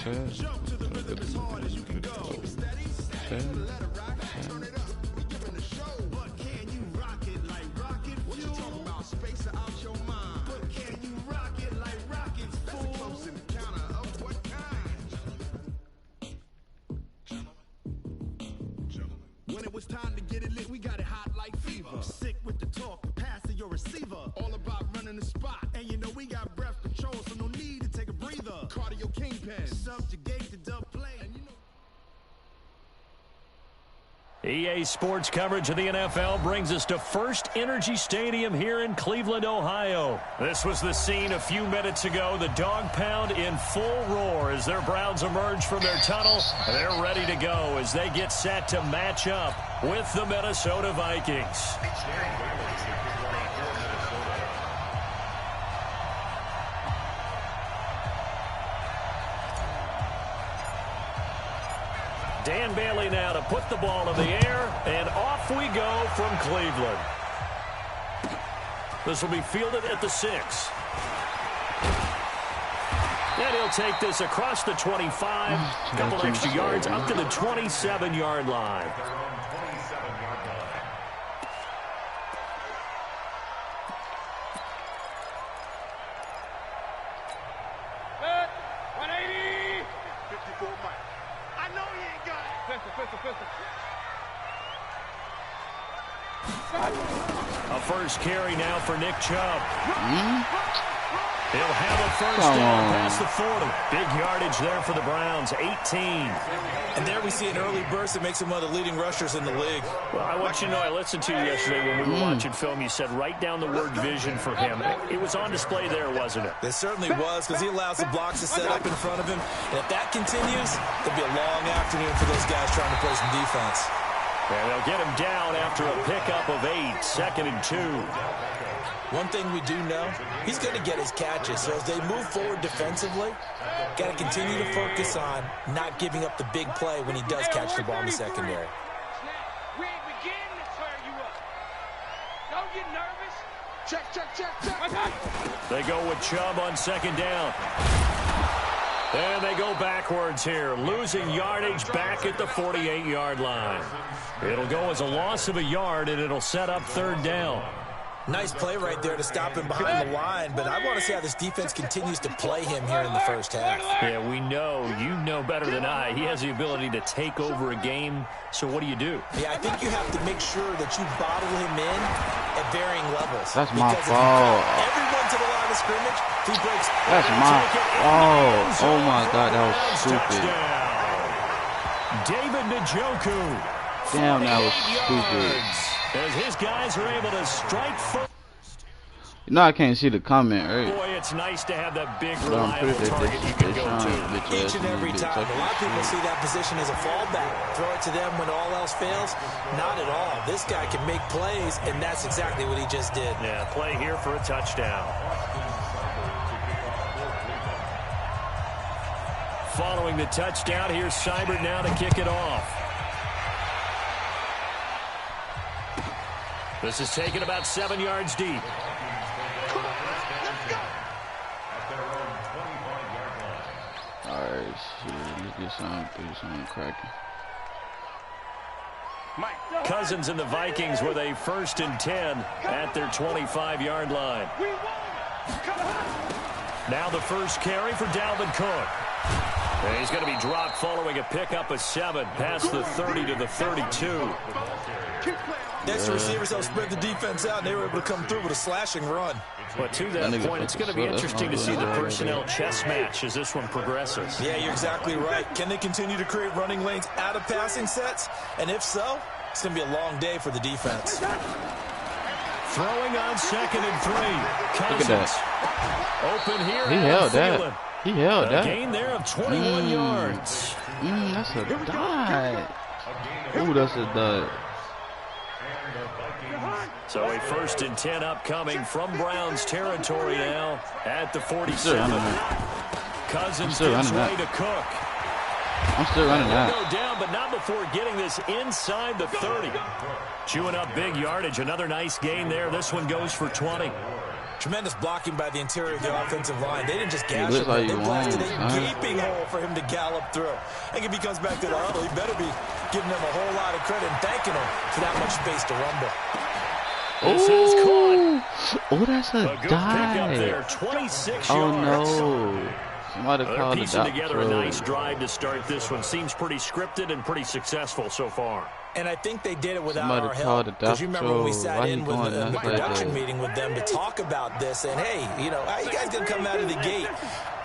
When it was time to get it lit, we got it hot like fever. Sick with the talk, passing your receiver. All about running the spot. And you know we got breath control, so no need to take a breather. Cardio kingpin, subjugate the dub play. And you know EA Sports coverage of the NFL brings us to First Energy Stadium here in Cleveland, Ohio. This was the scene a few minutes ago. The dog pound in full roar as their Browns emerge from their tunnel. They're ready to go as they get set to match up with the Minnesota Vikings. Dan Bailey now to put the ball in the air, and off we go from Cleveland. This will be fielded at the 6. And he'll take this across the 25, a couple extra yards up to the 27-yard line. A first carry now for Nick Chubb. He'll have a first down past the 40. Big yardage there for the Browns, 18. And there we see an early burst that makes him one of the leading rushers in the league. Well, I want you to know, I listened to you yesterday when we were watching film. You said write down the word vision for him. It was on display there, wasn't it? It certainly was, because he allows the blocks to set up in front of him. And if that continues, it'll be a long afternoon for those guys trying to play some defense. And they'll get him down after a pickup of 8, 2nd and 2. One thing we do know, he's going to get his catches. So as they move forward defensively, got to continue to focus on not giving up the big play when he does catch the ball in the secondary. We ain't beginning to turn you up. Don't get nervous. Check. They go with Chubb on 2nd down. And they go backwards here, losing yardage back at the 48-yard line. It'll go as a loss of a yard, and it'll set up 3rd down. Nice play right there to stop him behind the line, but I want to see how this defense continues to play him here in the first half. Yeah, we know. You know better than I. He has the ability to take over a game, so what do you do? Yeah, I think you have to make sure that you bottle him in at varying levels. That's my fault. Everyone to the line of scrimmage, he breaks. That's my fault. Oh, my God, that was stupid. David Njoku. Damn, that was stupid. As his guys are able to strike first. You know I can't see the comment, right? Boy, it's nice to have that big reliable target you can go to. Each and every time. A lot of people see that position as a fallback. Throw it to them when all else fails. Not at all. This guy can make plays, and that's exactly what he just did. Yeah, play here for a touchdown. Following the touchdown, here's Seibert now to kick it off. This is taken about 7 yards deep. Alright, let's get something cracking. Cousins and the Vikings with a 1st and 10 at their 25-yard line. Now the first carry for Dalvin Cook. And he's going to be dropped following a pickup of 7 past the 30 to the 32. Next receivers helped spread the defense out, and they were able to come through with a slashing run. But to that point, it's going to be interesting to see the personnel chess match as this one progresses. Yeah, you're exactly right. Can they continue to create running lanes out of passing sets? And if so, it's going to be a long day for the defense. Throwing on 2nd and 3. Cousins. Look at that. Open here. He held that. He held that. A gain there of 21 yards. That's a dot. Ooh, that's a dot. So a 1st and 10 upcoming from Browns territory now at the 47. Cousins gives way to Cook. I'm still running that. Go down, but not before getting this inside the 30. Chewing up big yardage. Another nice gain there. This one goes for 20. Tremendous blocking by the interior of the offensive line. They didn't just gash him. Like they blasted a gaping hole for him to gallop through. I think if he comes back to the huddle, he better be giving them a whole lot of credit and thanking him for that much space to rumble. This is caught. Oh, that's a good dive. pickup there, 26 Oh, yards. no. Somebody They're called piecing a together a nice drive to start this one. Seems pretty scripted and pretty successful so far. And I think they did it without Somebody our called help. a Because you remember when we doctor. sat Why in he with going the outside production that? meeting with them to talk about this. And, hey, you know, how you guys going to come out of the gate?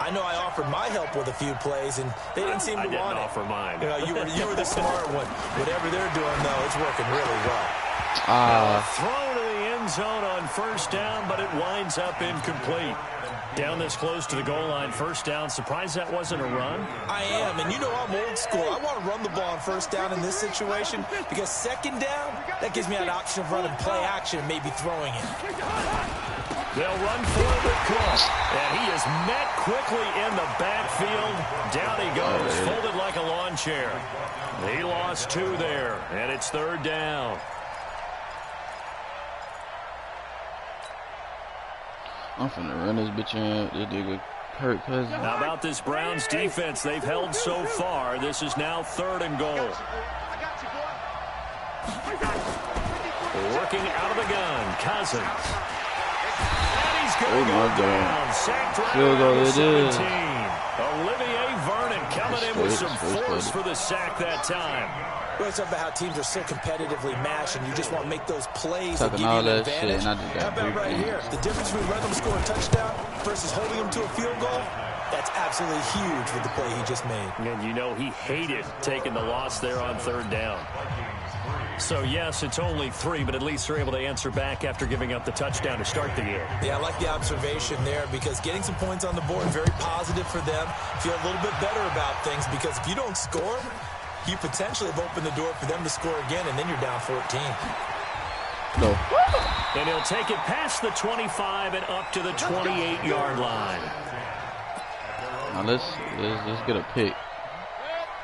I know I offered my help with a few plays, and they didn't seem to want it. I didn't offer mine. You know, you were the smart one. Whatever they're doing, though, it's working really well. Throw to the end zone on first down, but it winds up incomplete. Down this close to the goal line, first down. Surprised that wasn't a run? I am, and you know I'm old school. I want to run the ball on first down in this situation because second down, that gives me an option of running play action and maybe throwing it. They'll run for it with Cook, and he is met quickly in the backfield. Down he goes, folded like a lawn chair. He lost 2 there, and it's third down. I'm finna run this bitch in. This nigga Kirk Cousins. How about this Browns defense they've held so far? This is now 3rd and goal. Working out of the gun, Cousins. And he's going to go down. Sacked right around the 17. Olivier Vernon coming in with some force for the sack that time. We're talking about how teams are so competitively matched, and you just want to make those plays that give you all an that advantage. shit, and I just got How about right here? The difference between letting them score a touchdown versus holding them to a field goal, that's absolutely huge with the play he just made. And you know he hated taking the loss there on 3rd down. So, yes, it's only 3, but at least they're able to answer back after giving up the touchdown to start the game. Yeah, I like the observation there because getting some points on the board, very positive for them. Feel a little bit better about things because if you don't score, you potentially have opened the door for them to score again, and then you're down 14. No. And he'll take it past the 25 and up to the 28-yard line. Now let's get a pick.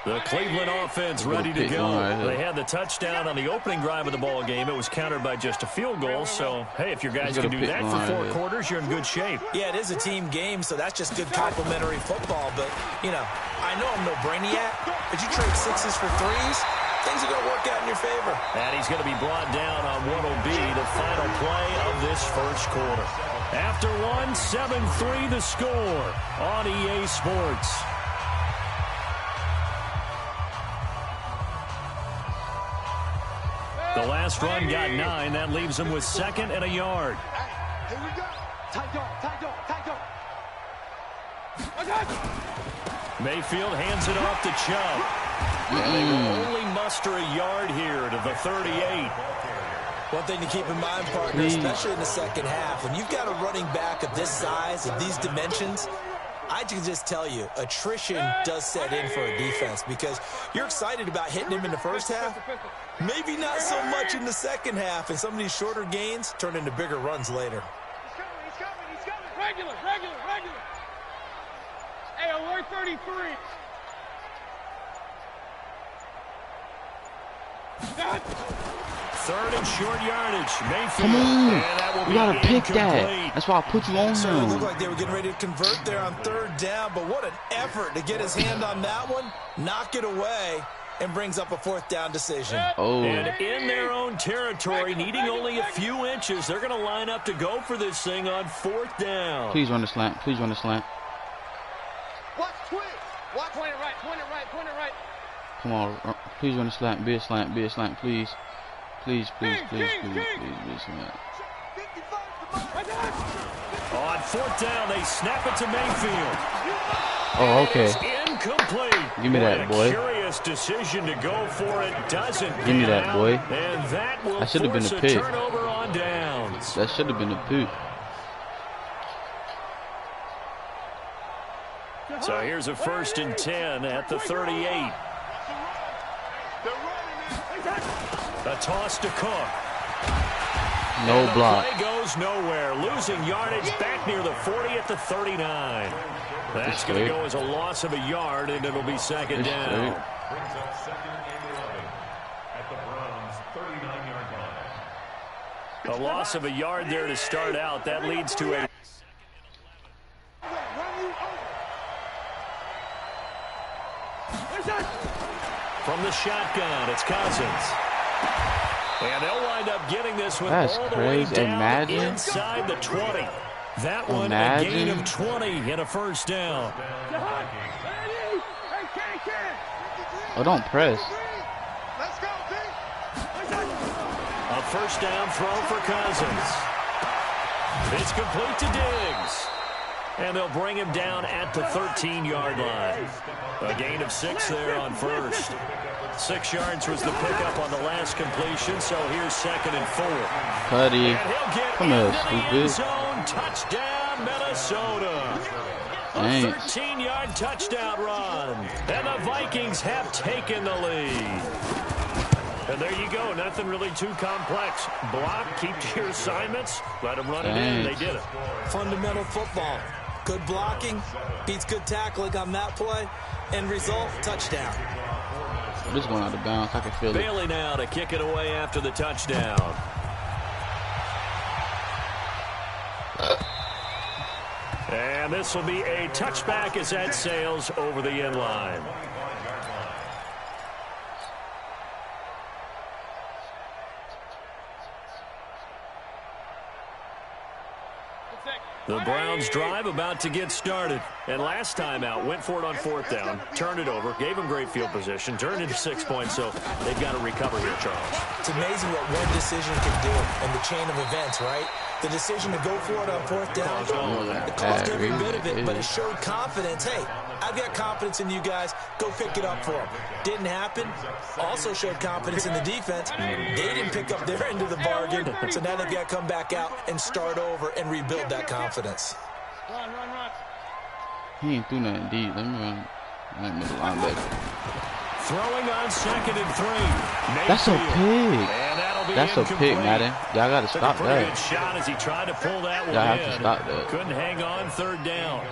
The Cleveland offense ready to go. They had the touchdown on the opening drive of the ball game. It was countered by just a field goal. So, hey, if your guys can do that for 4 quarters, you're in good shape. Yeah, it is a team game, so that's just good complimentary football. But, you know, I know I'm no brainiac, but you trade 6s for 3s, things are going to work out in your favor. And he's going to be brought down on what will be the final play of this first quarter. After 1, 7-3 the score on EA Sports. The last run got 9. That leaves him with 2nd and a yard. Here we go. Tight dog. Mayfield hands it off to Chubb. And they will only muster a yard here to the 38. One thing to keep in mind, partner, especially in the second half, when you've got a running back of this size, of these dimensions, I can just tell you, attrition does set in for a defense because you're excited about hitting him in the first half. Maybe not so much in the second half, and some of these shorter gains turn into bigger runs later. He's coming. Regular. Hey, alert 33. Third and short yardage. Mayfield. Come on. And that will You gotta be pick that. incomplete. That's why I put you on It certainly him. looked like they were getting ready to convert there on 3rd down, but what an effort to get his hand on that one, knock it away, and brings up a 4th down decision. Oh. And in their own territory, needing only a few inches, they're going to line up to go for this thing on 4th down. Please run the slant. Watch twist. Watch. Point it right. Come on. Please run the slant. Be a slant, please. Please, be a slant. On 4th down, they snap it to Mayfield. Oh, okay. It's incomplete. Give me that, boy. Curious decision to go for it. Doesn't. Give me that, boy. And that will That should have been force a a pick. turnover on downs. That should have been a pick. So here's a 1st and 10 at the 38. A toss to Cook. No block. Play goes nowhere. Losing yardage back near the 40 at the 39. That's going to go as a loss of a yard, and it'll be 2nd down. Brings up 2nd and 11 at the Browns' 39-yard line. A loss of a yard there to start out. That leads to a... From the shotgun, it's Cousins. And they'll wind up getting this one all the way down inside the 20. That one, a gain of 20 and a first down. Oh, don't press. A first down throw for Cousins. It's complete to Diggs. And they'll bring him down at the 13-yard line. A gain of 6 there on first. 6 yards was the pickup on the last completion, so here's 2nd and 4. Putty. And he'll get into the end zone. Touchdown, Minnesota. A 13-yard touchdown run. And the Vikings have taken the lead. And there you go. Nothing really too complex. Block, keep to your assignments, let them run it in. They did it. Fundamental football. Good blocking beats good tackling on that play. End result, touchdown. This is going out of bounds. I can feel it. Bailey now to kick it away after the touchdown. And this will be a touchback as that sails over the end line. The Browns drive about to get started. And last time out, went for it on 4th down, turned it over, gave them great field position, turned into 6 points, so they've got to recover here, Charles. It's amazing what one decision can do in the chain of events, right? The decision to go for it on 4th down, it caused every bit of it, but it showed confidence. Hey, I've got confidence in you guys. Go pick it up for them. Didn't happen. Also showed confidence in the defense. They didn't pick up their end of the bargain, so now they've got to come back out and start over and rebuild that confidence. Run. He ain't threw nothing deep. Let me run. Let me linebacker. Throwing on 2nd and 3. That's a pig. That's a pick, Madden. Y'all got to stop that. Good shot as he tried to pull that one Y'all have to stop that. Couldn't hang on 3rd down.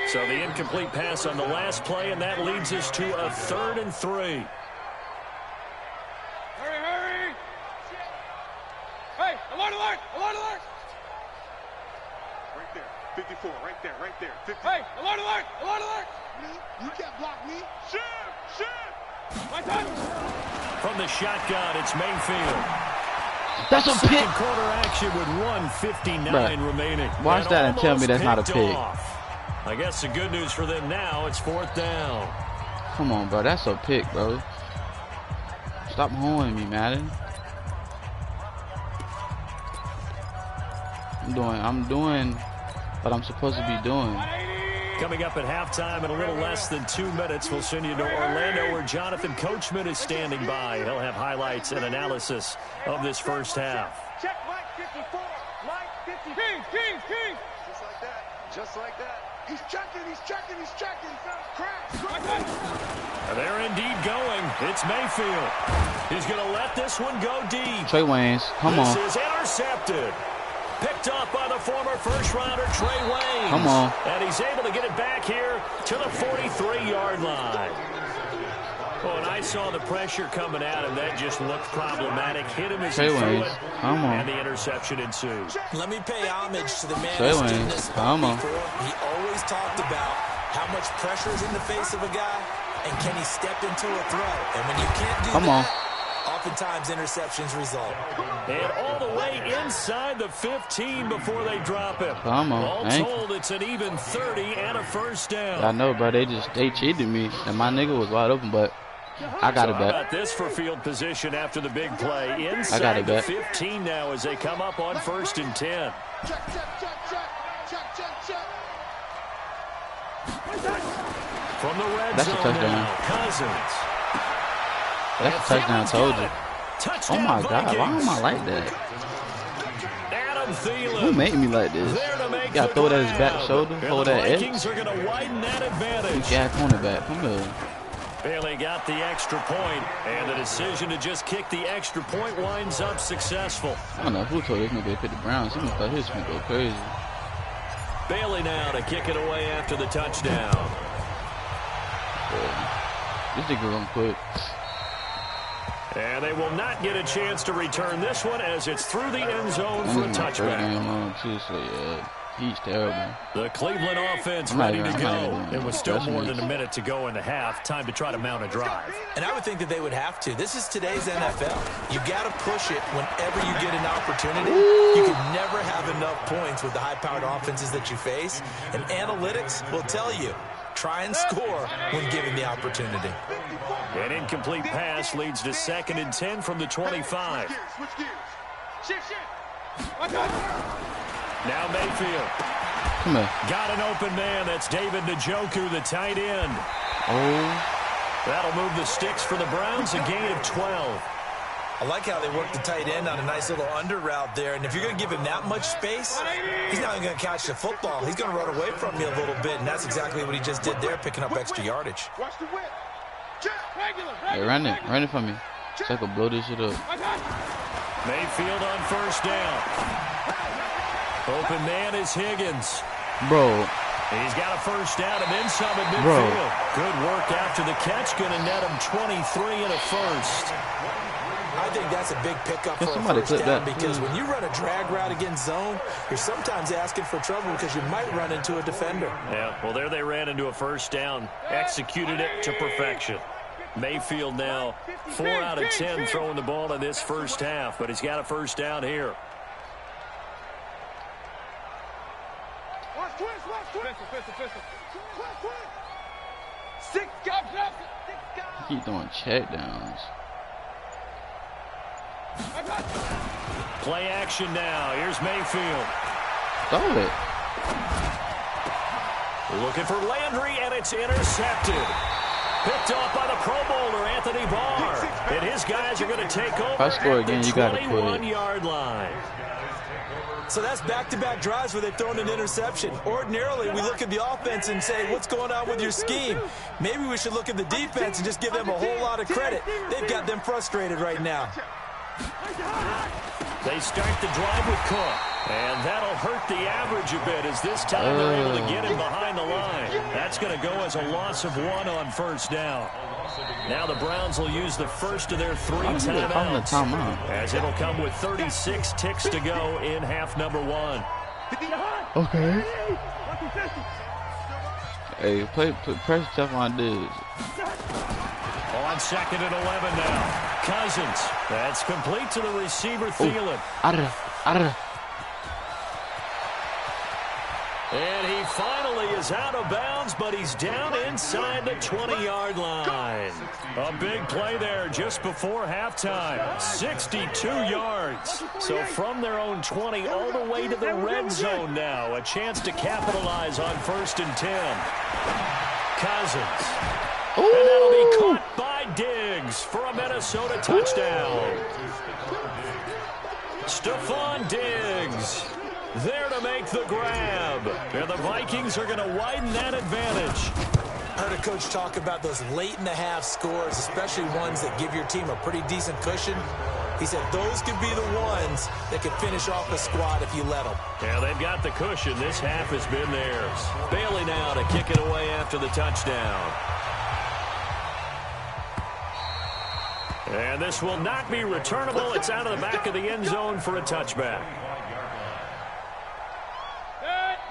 So the incomplete pass on the last play, and that leads us to a 3rd and 3. Hurry! Hey, alert! Right there, 54, right there, 50. Hey, alert! You can't block me. Shoot! My time! From the shotgun, it's Mayfield. That's a pick. Second quarter action with 1:59 remaining. Watch that and tell me that's not a pick. I guess the good news for them now, it's 4th down. Come on, bro. That's a pick, bro. Stop holding me, Madden. I'm doing what I'm supposed to be doing. Coming up at halftime in a little less than 2 minutes, we'll send you to Orlando where Jonathan Coachman is standing by. He'll have highlights and analysis of this first half. Check Mike 54. Mike 50. King. Just like that. He's checking. Crash. They're indeed going. It's Mayfield. He's going to let this one go deep. Trey Waynes, come on. This is intercepted. Picked up by the former first-rounder Trey Waynes. Come on. And he's able to get it back here to the 43-yard line. Oh, and I saw the pressure coming at him. That just looked problematic. Hit him as he threw it. Come on. And the interception ensues. Let me pay homage to the man Trey who's Waynes, done this come on. before. He always talked about how much pressure is in the face of a guy and can he step into a throw. And when you can't do that, oftentimes interceptions result. And all the way inside the 15 before they drop him. Come on. All told, it's an even 30 and a first down. I know, bro. They cheated me. And my nigga was wide open, but I got it back. How about this for field position after the big play? I got Inside it the back. 15 now as they come up on 1st and 10. Check. From the red That's a zone touchdown. now, Cousins. That's a touchdown, I told you. Touchdown, Oh, my God. Why am I like that? Adam Thielen. Who made me like this? There to make You got to the throw that his back grab. shoulder, And hold the that edge. Vikings are going to widen that advantage. Yeah, cornerback. Come here. Bailey got the extra point, and the decision to just kick the extra point winds up successful. I don't know who told this nigga to pick the Browns. He thought his gonna go crazy. Bailey now to kick it away after the touchdown. This nigga run quick. And they will not get a chance to return this one as it's through the end zone for a touchback. He's terrible. The Cleveland offense ready to go. It was still more than a minute to go in the half. Time to try to mount a drive. And I would think that they would have to. This is today's NFL. You got to push it whenever you get an opportunity. You can never have enough points with the high-powered offenses that you face. And analytics will tell you, try and score when given the opportunity. An incomplete pass leads to 2nd and 10 from the 25. Switch gears. Shift. Now Mayfield. Come on. Got an open man. That's David Njoku, the tight end. Oh. That'll move the sticks for the Browns, a gain of 12. I like how they work the tight end on a nice little under route there. And if you're going to give him that much space, he's not even going to catch the football. He's going to run away from you a little bit, and that's exactly what he just did there, picking up extra yardage. Watch the whip. Hey, run it for me. So I can blow this shit up. Mayfield on 1st down. Open man is Higgins. Bro. He's got a 1st down and then some at midfield. Good work after the catch. Going to net him 23 and a 1st. I think that's a big pickup for a 1st down because when you run a drag route against zone, you're sometimes asking for trouble because you might run into a defender. Yeah, well, there they ran into a 1st down. Executed it to perfection. Mayfield now 4 out of 10 throwing the ball in this 1st half, but he's got a 1st down here. Keep throwing check downs. Play action now. Here's Mayfield. Throw it. Looking for Landry, and it's intercepted. Picked off by the Pro Bowler, Anthony Barr. And his guys are going to take over if I score again, you got to put it. 21-yard line. So that's back-to-back drives where they've thrown an interception. Ordinarily, we look at the offense and say, what's going on with your scheme? Maybe we should look at the defense and just give them a whole lot of credit. They've got them frustrated right now. They start the drive with Cook. And that'll hurt the average a bit as this time they're able to get him behind the line. That's going to go as a loss of 1 on 1st down. Now the Browns will use the first of their 3 timeouts, as it'll come with 36 ticks to go in half number 1. Okay. Hey, press stuff on this. On 2nd and 11 now. Cousins. That's complete to the receiver, Thielen. And he finally is out of bounds, but he's down inside the 20-yard line. A big play there just before halftime. 62 yards. So from their own 20 all the way to the red zone now. A chance to capitalize on 1st and 10. Cousins. Ooh. And that'll be caught by Diggs for a Minnesota touchdown. Stephon Diggs there to make the grab. And the Vikings are going to widen that advantage. I heard a coach talk about those late-in-the-half scores, especially ones that give your team a pretty decent cushion. He said those could be the ones that could finish off a squad if you let them. Yeah, they've got the cushion. This half has been theirs. Bailey now to kick it away after the touchdown. And this will not be returnable. It's out of the back of the end zone for a touchback.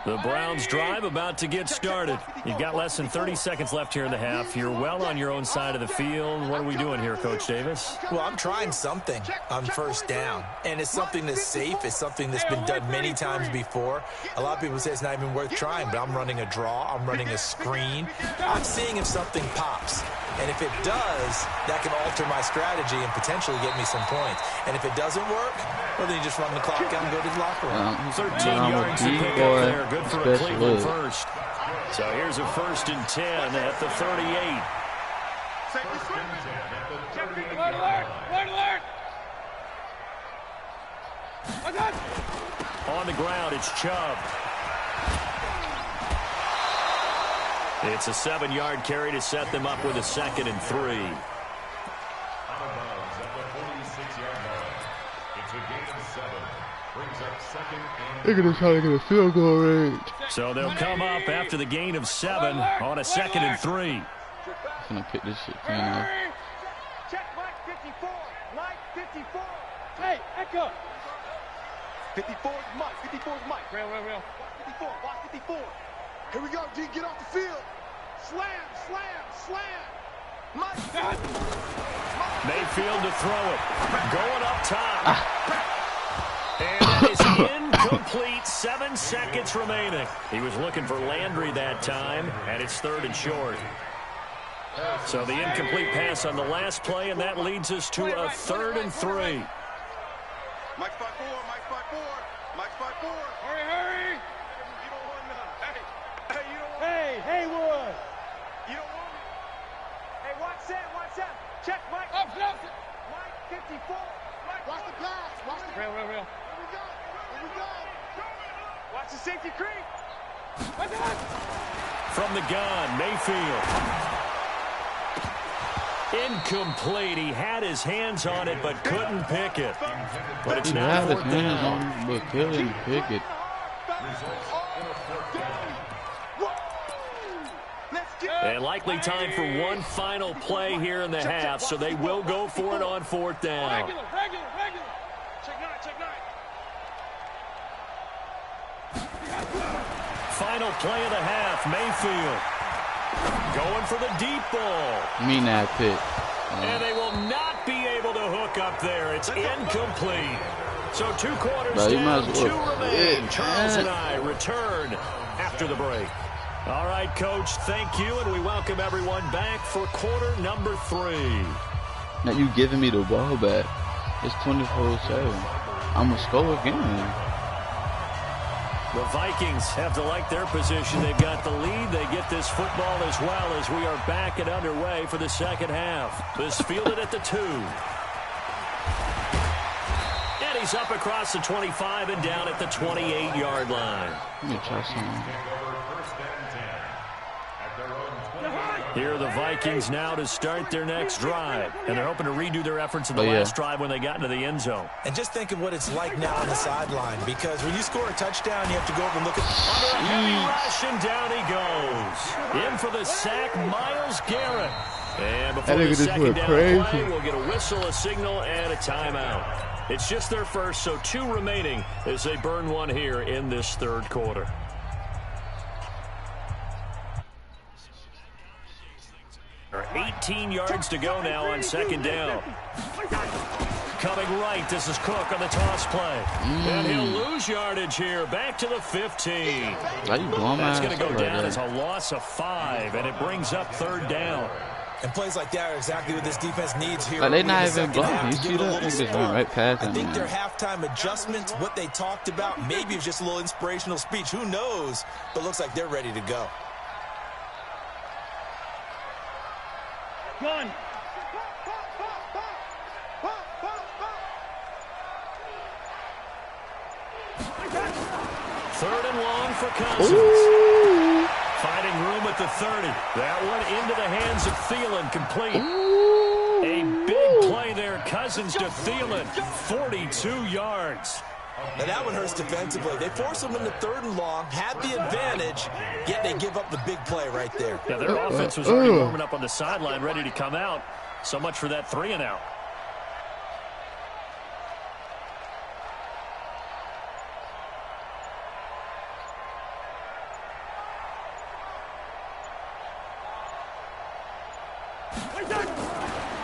The Browns drive about to get started. You've got less than 30 seconds left here in the half. You're well on your own side of the field. What are we doing here, Coach Davis? Well, I'm trying something on 1st down. And it's something that's safe. It's something that's been done many times before. A lot of people say it's not even worth trying, but I'm running a draw. I'm running a screen. I'm seeing if something pops. And if it does, that can alter my strategy and potentially get me some points. And if it doesn't work, well, then you just run the clock out and go to the locker room. 13 yards to pick up there. Good for a Cleveland first. So here's a 1st and 10 at the 38. On the ground, it's Chubb. It's a 7-yard carry to set them up with a 2nd and 3. They're going to try to get a field goal range. So they'll come up after the gain of 7 on a 2nd and 3. I'm going to pick this shit clean up. Check mark 54. 54. Hey, Echo. 54 is Mike. 54 is Mike. Real. Watch 54. Watch 54. Here we go, G. Get off the field. Slam. Mike. Mayfield to throw it. Going up top. And that is incomplete. 7 seconds remaining. He was looking for Landry that time, and it's 3rd and short. So the incomplete pass on the last play, and that leads us to a 3rd and 3. Mike 5-4. Hurry. You don't want none. Hey, you don't want. Hey, Haywood. You don't want me. Hey, watch that. Check, Mike. Mike, 54. Mike, Watch the pass. Watch the. Real. Here we go. Watch the safety creep. From the gun, Mayfield. Incomplete. He had his hands on it, but couldn't pick it. But it's He now had his 4th hands down. on it, but couldn't pick it. And likely time for one final play here in the half, so they will go for it on 4th down. Regular. Check nine. Final play of the half, Mayfield. Going for the deep ball. Mean that pick. And they will not be able to hook up there. It's incomplete. So 2 quarters But you might down, as 2 well remain. quit, Charles man. and I return after the break. All right, Coach, thank you, and we welcome everyone back for quarter number 3. Now you giving me the ball back. It's 24-7. I'm going to score again. The Vikings have to like their position. They've got the lead. They get this football as well as we are back and underway for the second half. This fielded at the 2. And he's up across the 25 and down at the 28-yard line. Let me try something. Here are the Vikings now to start their next drive. And they're hoping to redo their efforts in the last drive when they got into the end zone. And just think of what it's like now on the sideline, because when you score a touchdown, you have to go over and look at Under a heavy rush, and down he goes. In for the sack, Myles Garrett. And before the second down play, we'll get a whistle, a signal, and a timeout. It's just their first, so 2 remaining as they burn one here in this 3rd quarter. There are 18 yards to go now on 2nd down. Coming right, this is Cook on the toss play. And he'll lose yardage here, back to the 15. That's going to go down as a loss of 5, and it brings up 3rd down. And plays like that are exactly what this defense needs here. Like, they not even blocking. You see that? They just went right past him. I think their halftime adjustments, what they talked about, maybe it's just a little inspirational speech. Who knows? But looks like they're ready to go. Gun. Third and long for Cousins. Finding room at the 30. That one into the hands of Thielen, complete. A big play there, Cousins to Thielen, 42 yards. Now that one hurts defensively. They force them into 3rd and long, had the advantage, yet they give up the big play right there. Yeah, their offense was already warming up on the sideline, ready to come out. So much for that 3 and out.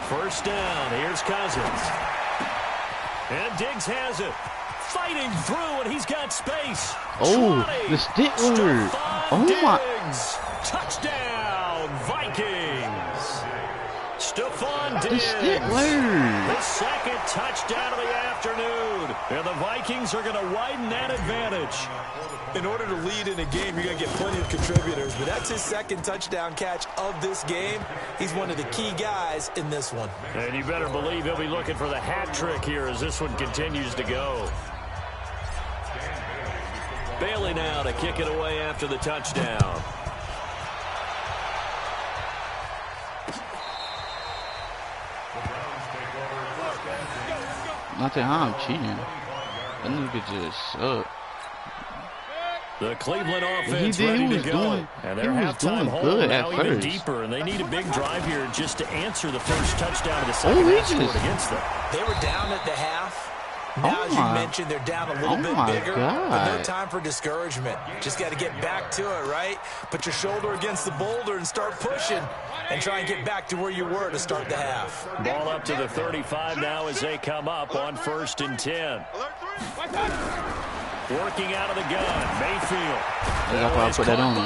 First down, here's Cousins. And Diggs has it. Fighting through, and he's got space. Oh, the Stickler. Oh, my. Diggs. Touchdown, Vikings. Stephon Diggs. The Stickler. The 2nd touchdown of the afternoon. And the Vikings are going to widen that advantage. In order to lead in a game, you're going to get plenty of contributors, but that's his 2nd touchdown catch of this game. He's one of the key guys in this one. And you better believe he'll be looking for the hat trick here as this one continues to go. Bailey now to kick it away after the touchdown. Not that I'm cheating. That nigga just suck. The Cleveland offense ready to go. And their halftime hole now even deeper, and they need a big drive here just to answer the first touchdown of the second half scored against them. They were down at the half. Now, as you mentioned, they're down a little bit bigger, but no time for discouragement. Just got to get back to it, right? Put your shoulder against the boulder and start pushing and try and get back to where you were to start the half. Ball up to the 35 now as they come up on 1st and 10. Working out of the gun, Mayfield. That's put that on.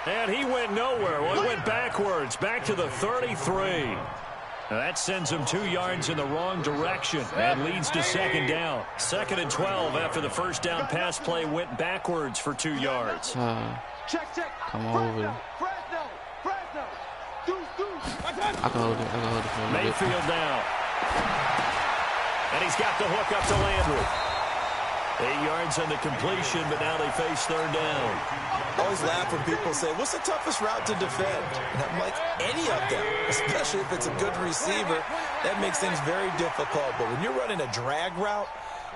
And he went nowhere. Well, he went backwards, back to the 33. Now that sends him 2 yards in the wrong direction and leads to 2nd down. 2nd and 12 after the first down pass play went backwards for 2 yards. Come over. I can hold it. For a Mayfield now. And he's got the hook up to Landry. 8 yards on the completion, but now they face 3rd down. I always laugh when people say, what's the toughest route to defend? And I'm like, any of them, especially if it's a good receiver. That makes things very difficult. But when you're running a drag route,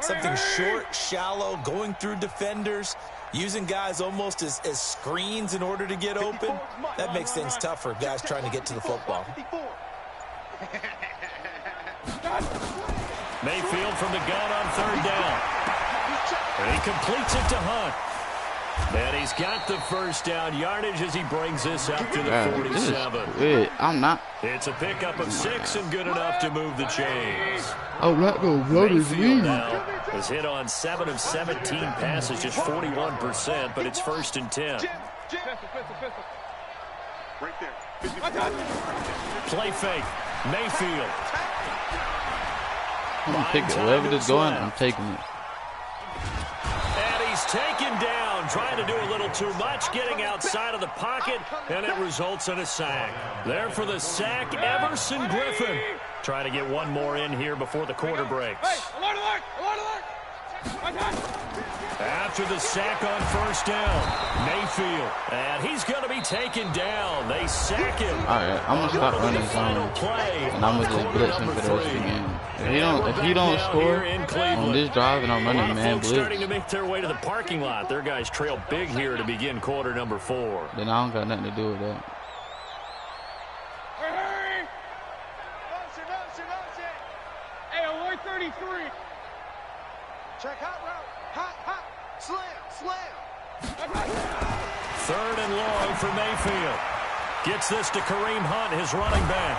something short, shallow, going through defenders, using guys almost as screens in order to get open, that makes things tough for guys trying to get to the football. Mayfield from the gun on 3rd down. And he completes it to Hunt. And he's got the first down yardage as he brings this up to the 47. I'm not. It's a pickup of 6 and good enough to move the chains. I'm not going to blow this lead. Now is hit on 7 of 17 passes, just 41%, but it's 1st and 10. Right there. Play fake. Mayfield. I'm going to pick it. Wherever this is going, I'm taking it. And he's taken down, trying to do a little too much, getting outside of the pocket, and it results in a sack. There for the sack, Everson Griffin. Trying to get one more in here before the quarter breaks. After the sack on 1st down, Mayfield, and he's going to be taken down. They sack him. All right, I'm going to stop running zone, and I'm going to just blitz him for the rest of the game. If he don't score on this drive and I'm running man blitz, starting to make their way to the parking lot. Their guys trail big here to begin quarter number 4. Then I don't got nothing to do with that. Hey, 133. Check hot route. Hot. Slam. 3rd and long for Mayfield. Gets this to Kareem Hunt, his running back.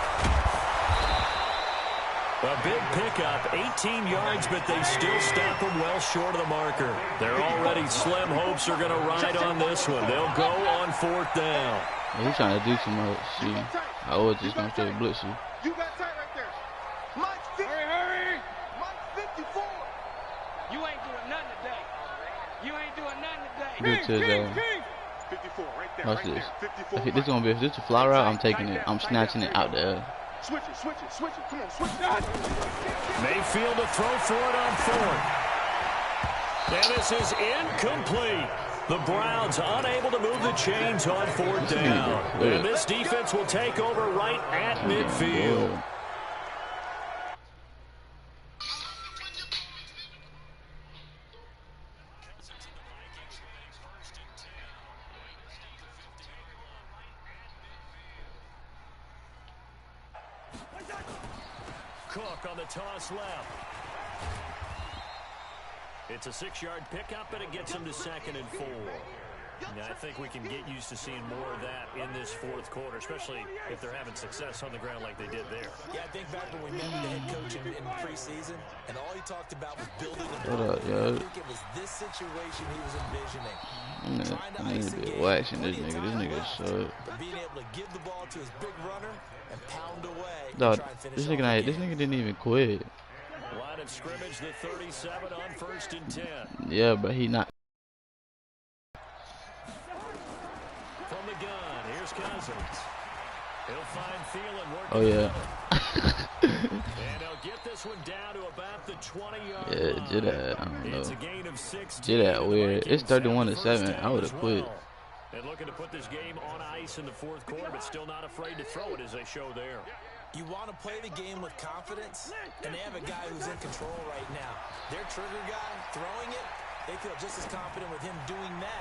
A big pickup, 18 yards, but they still stop him well short of the marker. They're already slim hopes are going to ride on this one. They'll go on 4th down. Yeah, he's trying to do too much. See, I was just going to straight blitz you. You got tight right there. Mike 50. Hurry. Mike 54. You ain't doing nothing today. Good to his 54 right there. Watch this. Okay, this is going to be, if this is a fly route, I'm taking it. I'm snatching it out there. Switch it. Come on, switch it. Mayfield to throw for it on 4th. And this is incomplete. The Browns unable to move the chains on 4th down. And this defense will take over right at midfield. Cook on the toss left. It's a 6-yard pickup, and it gets him to 2nd and 4. Now, I think we can get used to seeing more of that in this 4th quarter, especially if they're having success on the ground like they did there. Yeah, I think back when we met with the head coach in preseason, and all he talked about was building a What up, yo? I think it was this situation he was envisioning. I need to be waxing this nigga. This nigga suck. But being able to give the ball to his big runner and pound away. Dog, this nigga didn't even quit. Line of scrimmage, the 37 on 1st and 10. Yeah, but he not. From the gun, here's Cousins. He'll find Thielen working. Oh, yeah. And he'll get this one down to about the 20-yard line. Yeah, Jidad, I don't know. It's a gain of 16. Jidad weird. It's 31-7. I would have quit. And looking to put this game on ice in the 4th quarter, but still not afraid to throw it as they show there. You want to play the game with confidence, and they have a guy who's in control right now. Their trigger guy throwing it, they feel just as confident with him doing that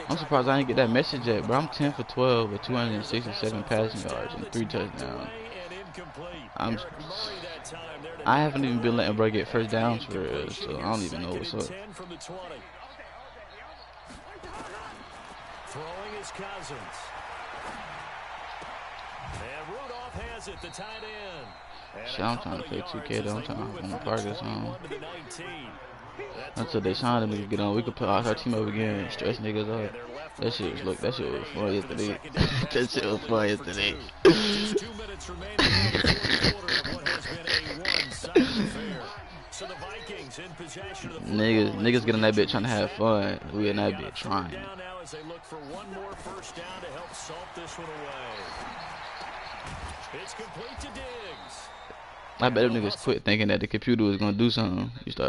I'm surprised I didn't get that message yet, bro. I'm 10 for 12 with 267 passing yards and 3 touchdowns. I haven't even been letting bro get first downs for real, so I don't even know what's up. Throwing his Cousins. And Rudolph has it, the tight end. Shit, I'm trying to play 2K though. I'm trying to hop on the Progress on. Until they sign them niggas get on, we could put our team up again and stress niggas up. That shit was fun yesterday. That shit was fun yesterday. Just 2 minutes remaining in the fourth quarter of what has been a one-sided affair. So the Vikings in possession of the niggas get on that bitch trying to have fun. We in that bitch trying. Now as they look for one more first down to help salt this one away. It's complete to Diggs. I bet them niggas quit thinking that the computer was gonna do something. You start